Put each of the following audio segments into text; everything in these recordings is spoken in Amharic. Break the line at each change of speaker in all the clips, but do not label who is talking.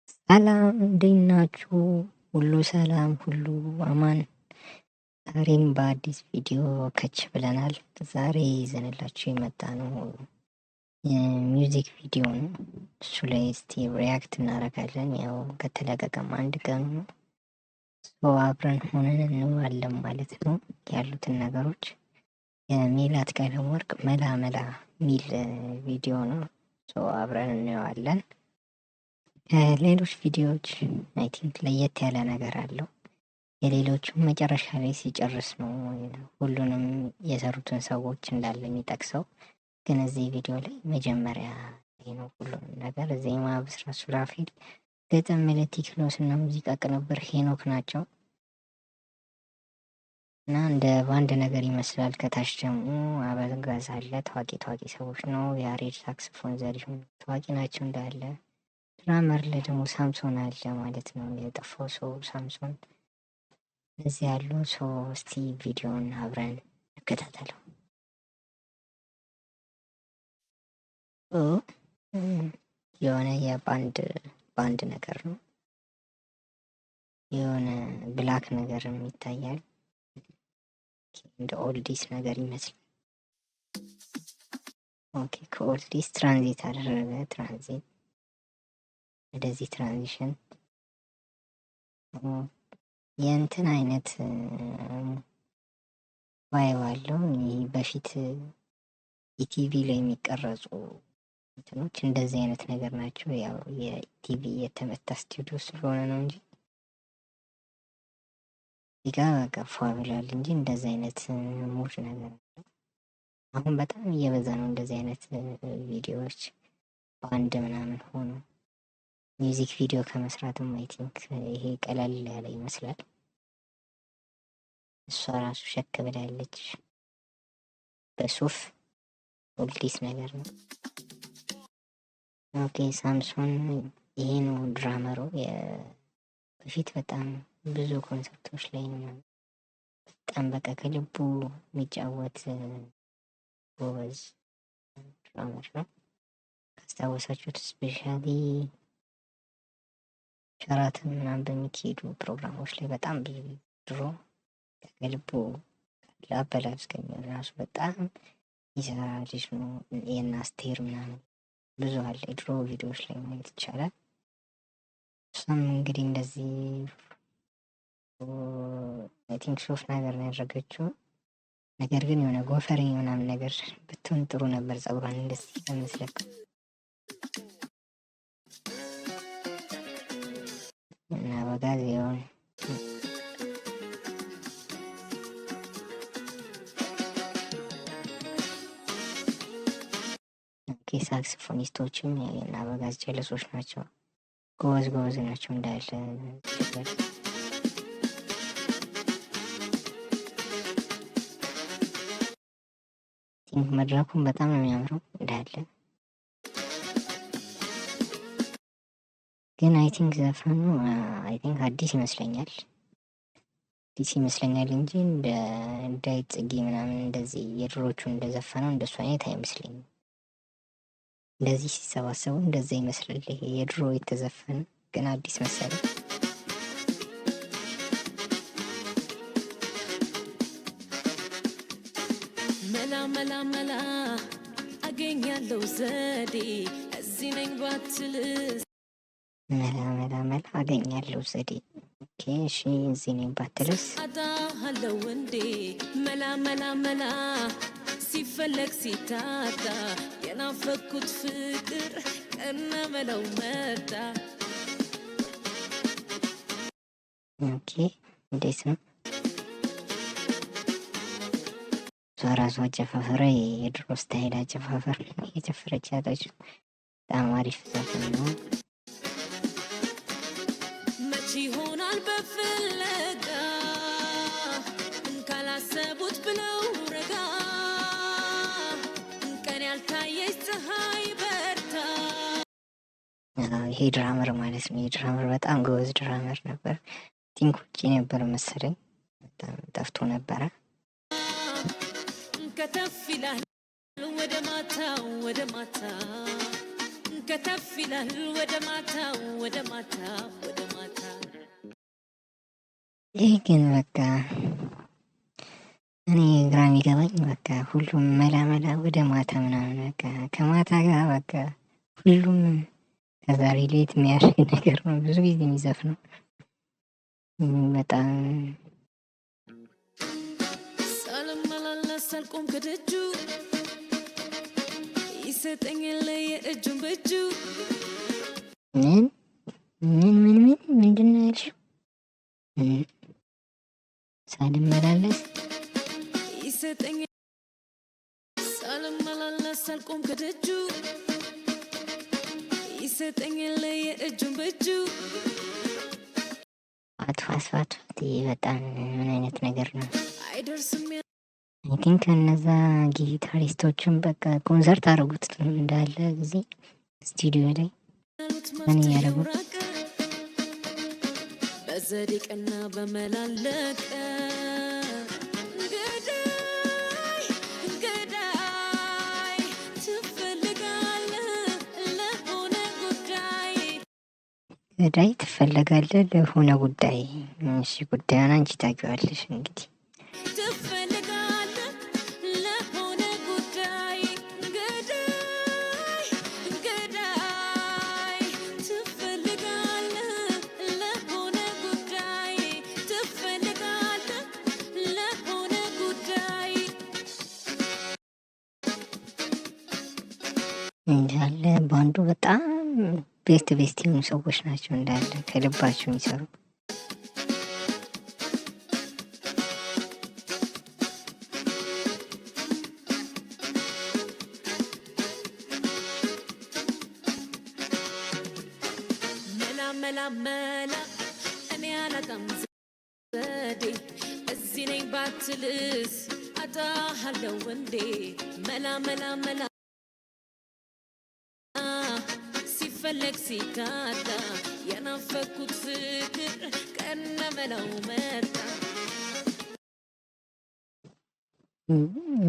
ሰላም እንዴት ናችሁ? ሁሉ ሰላም፣ ሁሉ አማን። ዛሬም በአዲስ ቪዲዮ ከች ብለናል። ዛሬ ይዘንላችሁ የመጣ ነው የሚውዚክ ቪዲዮ ነው። እሱ ላይ እስቲ ሪያክት እናደርጋለን። ያው ከተለቀቀም አንድ ቀኑ ነው። አብረን ሆነን እንዋለን ማለት ነው። ያሉትን ነገሮች የሜላት ቀለመወርቅ መላ መላ የሚል ቪዲዮ ነው። አብረን እንዋለን። ሌሎች ቪዲዮዎች አይ ቲንክ ለየት ያለ ነገር አለው። የሌሎቹም መጨረሻ ላይ ሲጨርስ ነው ሁሉንም የሰሩትን ሰዎች እንዳለ የሚጠቅሰው። ግን እዚህ ቪዲዮ ላይ መጀመሪያ ነው ሁሉንም ነገር። ዜማ ብስራት ሱራፌል፣ ገጠም ሜለቲክሎስ እና ሙዚቃ ቅንብር ሄኖክ ናቸው እና እንደ ባንድ ነገር ይመስላል። ከታች ደግሞ አበጋዝ አለ። ታዋቂ ሰዎች ነው። ያሬድ ሳክስፎን፣ ዘሪሁን ታዋቂ ናቸው እንዳለ። ድራመር ላይ ደግሞ ሳምሶን አለ ማለት ነው። የጠፋው ሰው ሳምሶን እዚህ ያሉ ሰው። እስቲ ቪዲዮን አብረን እንከታተለው። የሆነ የባንድ ነገር ነው። የሆነ ብላክ ነገርም ይታያል። እንደ ኦልዲስ ነገር ይመስላል። ኦኬ፣ ከኦልዲስ ትራንዚት አደረገ። ትራንዚት ወደዚህ ትራንዚሽን የእንትን አይነት ቫይብ አለው። ይህ በፊት ኢቲቪ ላይ የሚቀረጹ እንትኖች እንደዚህ አይነት ነገር ናቸው። ያው የኢቲቪ የተመታ ስቱዲዮ ስለሆነ ነው እንጂ እዚጋ ገፋ ብሏል እንጂ እንደዚህ አይነት ሙድ ነገር አለ። አሁን በጣም እየበዛ ነው እንደዚህ አይነት ቪዲዮዎች በአንድ ምናምን ሆኖ ሚውዚክ ቪዲዮ ከመስራትም አይ ቲንክ ይሄ ቀለል ያለ ይመስላል። እሷ ራሱ ሸክ ብላለች በሱፍ ኦልዲስ ነገር ነው። ኦኬ፣ ሳምሶን ይሄ ነው ድራመሩ። በፊት በጣም ብዙ ኮንሰርቶች ላይ ነው በጣም በቃ ከልቡ የሚጫወት ጎበዝ ድራመር ነው። ካስታወሳችሁት ስፔሻሊ ሸራተን ምናምን በሚካሄዱ ፕሮግራሞች ላይ በጣም ብዙ ድሮ ከልቡ ለአበላል እስከሚሆን ራሱ በጣም ይሰራ ልጅ ነው። የናስቴር ምናምን ብዙ አለ የድሮ ቪዲዮዎች ላይ ማየት ይቻላል። እሷም እንግዲህ እንደዚህ አይ ቲንክ ሶፍ ነገር ነው ያደረገችው። ነገር ግን የሆነ ጎፈሬ ምናምን ነገር ብትሆን ጥሩ ነበር። ጸጉሯን እንደዚህ ከምትለቅ እና አበጋዝ የሆነ ሳክስፎኒስቶችም እና አበጋዝ ጀለሶች ናቸው። ጎበዝ ናቸው እንዳለ መድረኩን በጣም ነው የሚያምረው እንዳለ። ግን አይ ቲንክ ዘፈኑ አይ ቲንክ አዲስ ይመስለኛል እንጂ እንደ ጽጌ ምናምን እንደዚህ የድሮቹን እንደዘፈነው እንደሱ አይነት አይመስለኝም። እንደዚህ ሲሰባሰቡ እንደዛ ይመስላል። ይሄ የድሮ የተዘፈነ ግን አዲስ መሰለኝ። መላ አገኛለሁ ዘዴ እዚህ ነኝ ባትልስ መላ አገኛለሁ ዘዴ። ኦኬ እሺ፣ እዚህ ነኝ ባትልስ አዳሃለው እንዴ መላ ሲፈለግ ሲታጣ የናፈኩት ፍቅር ቀና መለው መጣ። ኦኬ፣ እንዴት ነው ራሱ አጨፋፈረ? የድሮ ስታይል አጨፋፈር እየጨፈረች ያለችው በጣም አሪፍ ዘፈን ነው። መቼ ይሆናል በፍለጋ ካላሰቡት ብለው ረጋ ቀን ያልታየች ፀሐይ በርታ። ይሄ ድራመር ማለት ነው። የድራመር በጣም ጎበዝ ድራመር ነበር። ቲንክ ውጪ ነበር መሰለኝ፣ በጣም ጠፍቶ ነበረ። ከተፍ ይላል ወደ ማታ
ከተፍ ይላል ወደ ማታ ወደ ማታ ወደ ማታ።
ይህ ግን በቃ እኔ ግራ የሚገባኝ በቃ ሁሉም መላ ወደ ማታ ምናምን በቃ ከማታ ጋር በቃ ሁሉም ከዛሬ ሌት የሚያደርግ ነገር ነው ብዙ ጊዜ የሚዘፍነው። በጣም
ሳልመላለስ አልቆም ከደጁ ይሰጠኝ የእጁን በእጁ።
ምንድን ነው ያልሽው? ሳልመላለስ
ይሰጠኝ ሳልመላለስ አልቆም ከደጁ ይሰጠኝ የእጁን በእጁ።
አትፋት በጣም ምን አይነት ነገር ነው?
አይደርስም
አይ ቲንክ እነዛ ጊታሪስቶችን በቃ ኮንሰርት አደረጉት እንዳለ ጊዜ ስቱዲዮ ላይ ምን እያደረጉ
በዘዴ ቀና በመላለቀ ገዳይ ትፈልጋለህ ለሆነ ጉዳይ።
ገዳይ ትፈልጋለህ ለሆነ ጉዳይ። እሺ ጉዳዩን አንቺ ታውቂዋለሽ እንግዲህ። እንዳለ ባንዱ በጣም ቤስት የሆኑ ሰዎች ናቸው። እንዳለ ከልባቸው የሚሰሩ
መላ እኔ አላጣም ዘዴ እዚህ ነኝ ባትልስ አጣሃለው እንዴ። መላ ሲፈለግ ሲታጣ የናፈኩት ፍቅር ቀነመላው መጣ።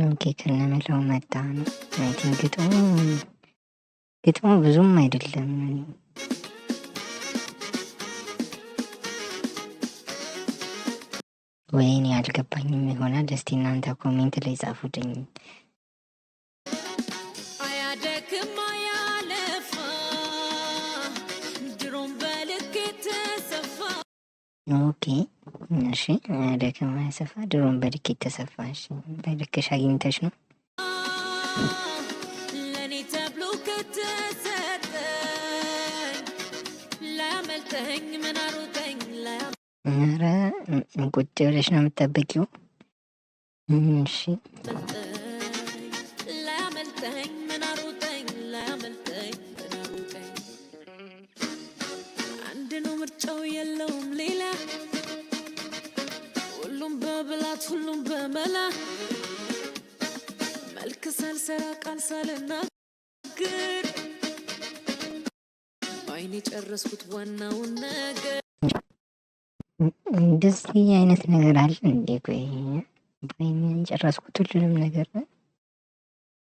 ኦኬ ከነመላው መጣ ነው። አይ ቲንክ ግጥሙ ብዙም አይደለም። ወይኔ አልገባኝም ይሆናል። እስቲ እናንተ ኮሜንት ላይ ጻፉልኝ።
አያደክም አያለፋ ድሮም በልክ የተሰፋ።
ኦኬ እሺ፣ አያደክም አያሰፋ ድሮም በልክ የተሰፋ። እሺ በልክሽ አግኝተሽ ነው
ለኔ ተብሎ ከተሰጠኝ ላያመልጠኝ ምን አሮጠኝ።
ኧረ ቁጭ ብለሽ ነው የምትጠብቂው? እሺ
ላያመልጠኝ ምን አሮጠኝ ላያመልጠኝ ምን አሮጠኝ። አንድ ነው ምርጫው የለውም ሌላ ሁሉም በብላት ሁሉም በመላ መልክ ሳልሰራ ቃል ሳልናገር በዓይኔ ጨረስኩት ዋናውን ነገር።
እንደዚህ አይነት ነገር አለ እንዴ? ቆይ በዓይኔ ጨረስኩት ሁሉንም ነገር።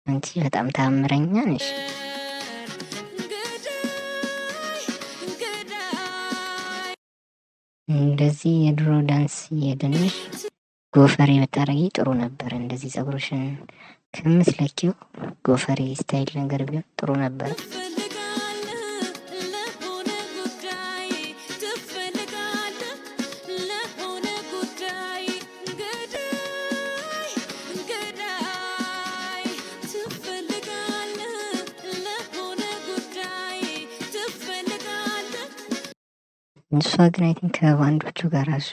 አንቺ በጣም ታምረኛ ነሽ። እንደዚህ የድሮ ዳንስ እየደነሽ ጎፈሬ ብታረጊ ጥሩ ነበር። እንደዚህ ፀጉርሽን ከምትለኪው ጎፈሬ ስታይል ነገር ቢሆን ጥሩ ነበር። እሷ ግን አይ ቲንክ ከባንዶቹ ጋር እሱ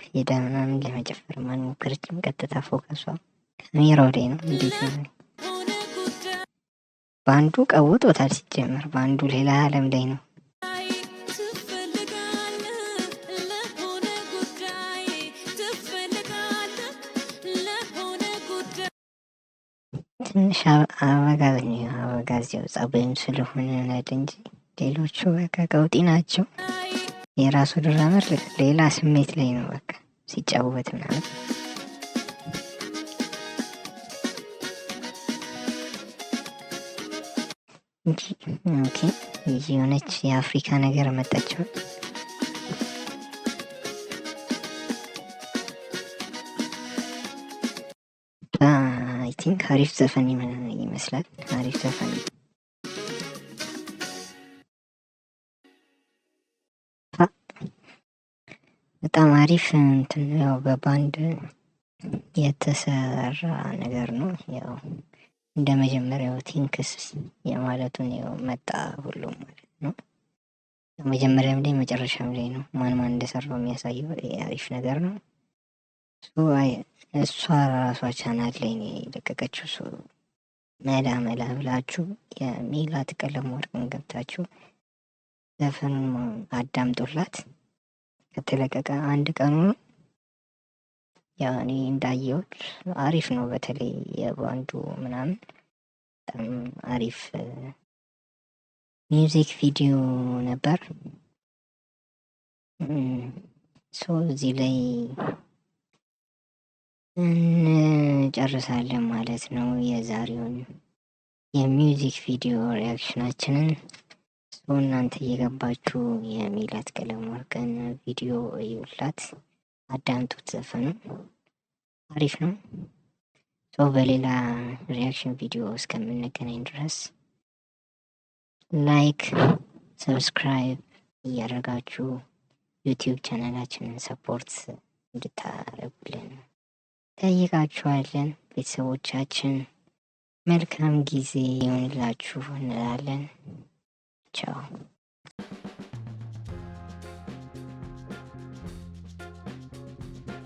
ሄዳ ምናምን ለመጨፈር አልሞከረችም። ቀጥታ ፎከሷ ካሜራው ላይ ነው። እንዴት ነው ባንዱ ቀውጦታል። ሲጀመር ባንዱ ሌላ ዓለም ላይ ነው። ትንሽ አበጋዝ ያው ጸባይም ስለሆነ ነድ እንጂ ሌሎቹ በቃ ቀውጢ ናቸው። የራሱ ድራመር ሌላ ስሜት ላይ ነው በቃ ሲጫወት ምናምን። እንጂ ኦኬ። የሆነች የአፍሪካ ነገር መጣችው። አይ ቲንክ አሪፍ ዘፈን ይመስላል። አሪፍ ዘፈን በጣም አሪፍ እንትን ያው በባንድ የተሰራ ነገር ነው። ያው እንደ መጀመሪያው ቲንክስ የማለቱን ያው መጣ ሁሉም ማለት ነው። መጀመሪያም ላይ መጨረሻም ላይ ነው ማን ማን እንደሰራው የሚያሳየው አሪፍ ነገር ነው። እሷ ራሷ ቻናል ላይ ነው የለቀቀችው። መላ መላ ብላችሁ የሜላት ቀለመወርቅን ገብታችሁ ዘፈኑን አዳምጡላት። ከተለቀቀ አንድ ቀኑ ነው። ያው እኔ እንዳየሁት አሪፍ ነው። በተለይ የባንዱ ምናምን በጣም አሪፍ ሚውዚክ ቪዲዮ ነበር። እዚህ ላይ እንጨርሳለን ማለት ነው የዛሬውን የሚውዚክ ቪዲዮ ሪያክሽናችንን። እናንተ እየገባችሁ የሜላት ቀለመወርቅን ቪዲዮ እዩላት፣ አዳምጡት። ዘፈኑ አሪፍ ነው። በሌላ ሪያክሽን ቪዲዮ እስከምንገናኝ ድረስ ላይክ፣ ሰብስክራይብ እያደረጋችሁ ዩቲዩብ ቻናላችንን ሰፖርት እንድታደርጉልን ጠይቃችኋለን። ቤተሰቦቻችን መልካም ጊዜ ይሆንላችሁ እንላለን። ቻው።